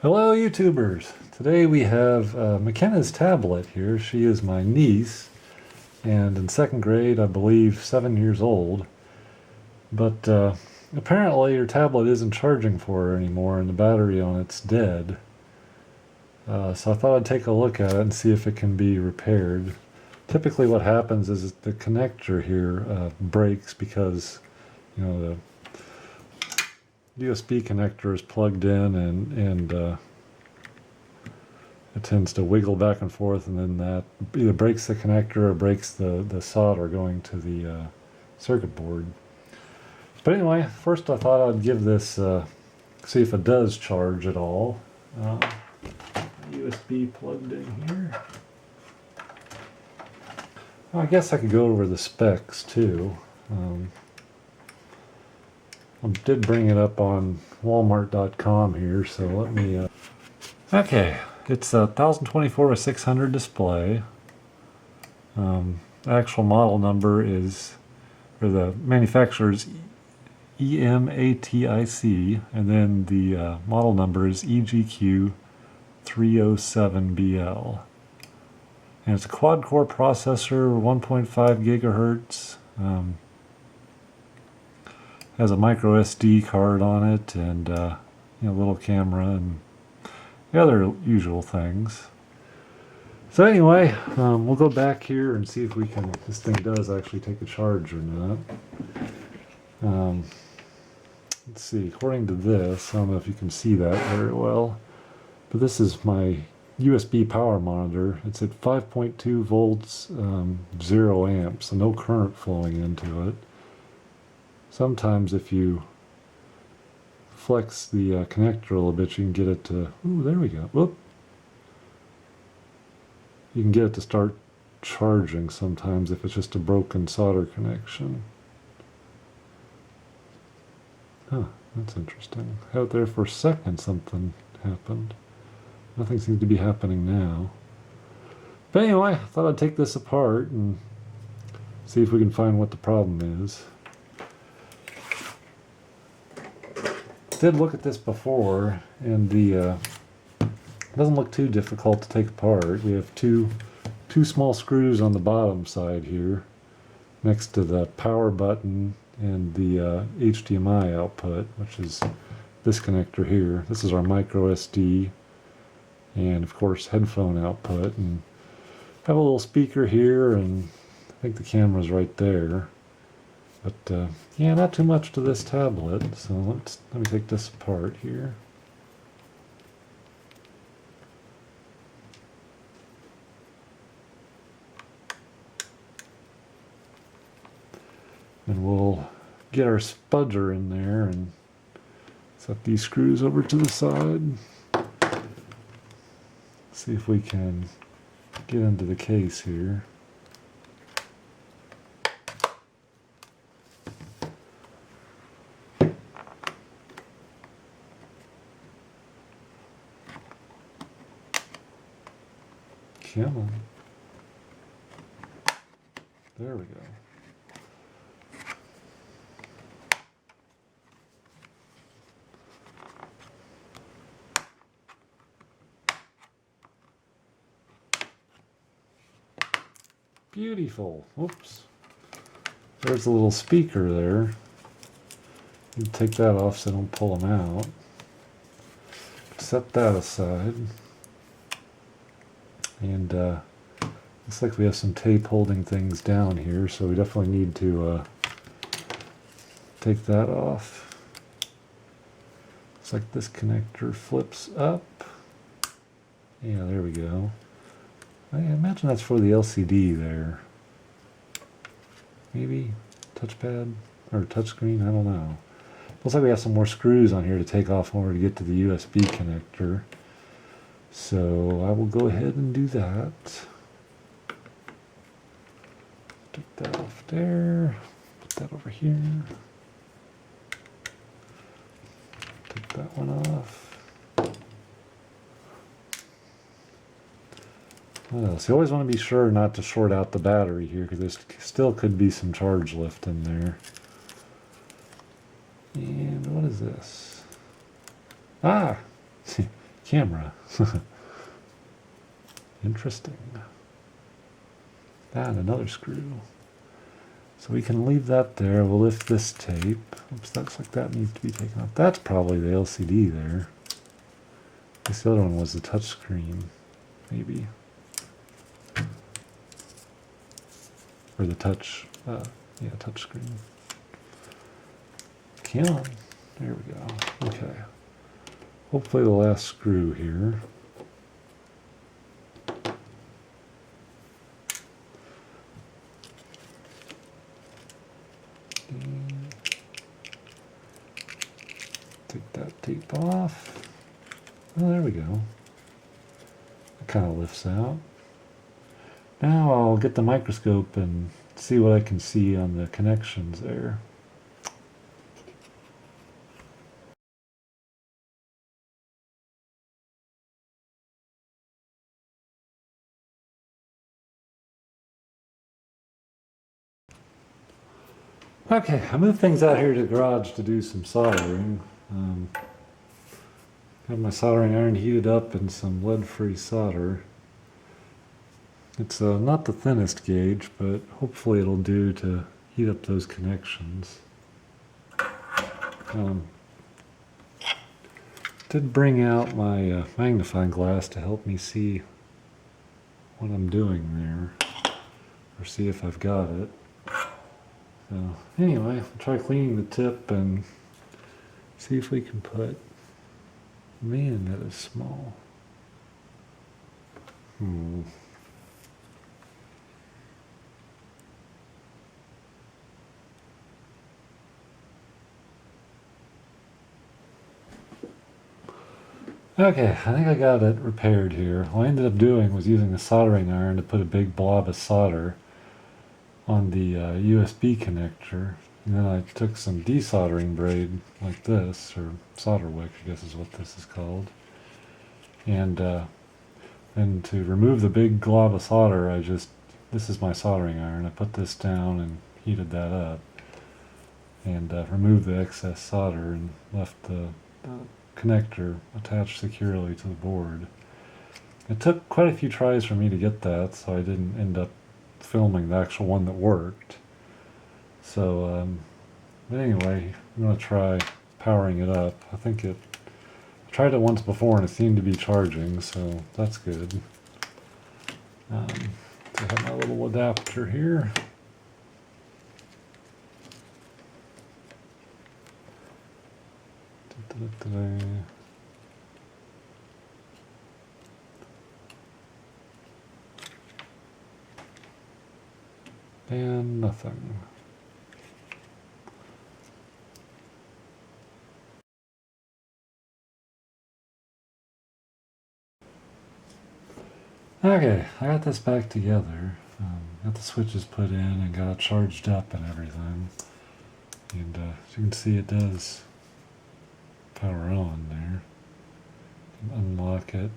Hello YouTubers! Today we have MaKenna's tablet here. She is my niece and in second grade, I believe 7 years old. But apparently her tablet isn't charging for her anymore and the battery on it's dead. So I thought I'd take a look at it and see if it can be repaired. Typically what happens is the connector here breaks because the USB connector is plugged in and it tends to wiggle back and forth, and then that either breaks the connector or breaks the solder going to the circuit board. But anyway, first I thought I'd give this, see if it does charge at all. USB plugged in here. Well, I guess I could go over the specs too. I did bring it up on Walmart.com here, so let me... Okay, it's a 1024 by 600 display. Actual model number is, or the manufacturer's Ematic, and then the model number is EGQ307BL. And it's a quad-core processor, 1.5 gigahertz. Has a micro SD card on it, and a little camera and the other usual things. So anyway, we'll go back here and see if this thing does actually take a charge or not. Let's see, according to this, I don't know if you can see that very well, but this is my USB power monitor. It's at 5.2 volts, 0 amps, so no current flowing into it. Sometimes if you flex the connector a little bit, you can get it to, ooh, there we go. Whoop. You can get it to start charging sometimes if it's just a broken solder connection. Huh, that's interesting. Had it there for a second, something happened. Nothing seems to be happening now. But anyway, I thought I'd take this apart and see if we can find what the problem is. Did look at this before, and it doesn't look too difficult to take apart. We have two small screws on the bottom side here next to the power button and the HDMI output, which is this connector here. This is our micro SD and of course headphone output, and have a little speaker here, and I think the camera's right there. But yeah, not too much to this tablet, so let me take this apart here. And we'll get our spudger in there and set these screws over to the side. See if we can get into the case here. Come on. There we go. Beautiful. Oops. There's a little speaker there. You take that off so I don't pull them out. Set that aside. And looks like we have some tape holding things down here, so we definitely need to take that off. Looks like this connector flips up. Yeah, there we go. I imagine that's for the LCD there. Maybe touchpad or touchscreen, I don't know. Looks like we have some more screws on here to take off in order to get to the USB connector. So I will go ahead and do that. Take that off there. Put that over here. Take that one off. What else? You always want to be sure not to short out the battery here, because there still could be some charge left in there. And what is this? Ah! camera. Interesting. And another screw. So we can leave that there. We'll lift this tape. Oops, looks like that needs to be taken off. That's probably the LCD there. I guess the other one was the touch screen, maybe. Or the touch, yeah, touch screen. Come on. There we go. Okay. Hopefully the last screw here. Take that tape off. Oh, there we go. It kind of lifts out. Now I'll get the microscope and see what I can see on the connections there. Okay, I moved things out here to the garage to do some soldering. Have my soldering iron heated up and some lead-free solder. It's not the thinnest gauge, but hopefully it'll do to heat up those connections. Did bring out my magnifying glass to help me see what I'm doing there, or see if I've got it. So anyway, I'll try cleaning the tip and see if we can put, man, that is small. Okay, I think I got it repaired here. What I ended up doing was using a soldering iron to put a big blob of solder on the USB connector, and then I took some desoldering braid like this, or solder wick I guess is what this is called, and to remove the big glob of solder this is my soldering iron, I put this down and heated that up and removed the excess solder and left the connector attached securely to the board. It took quite a few tries for me to get that, so I didn't end up filming the actual one that worked. So, but anyway, I'm going to try powering it up. I tried it once before and it seemed to be charging, so that's good. So I have my little adapter here. And nothing. Okay, I got this back together. Got the switches put in and got it charged up and everything. And as you can see, it does power on there. You can unlock it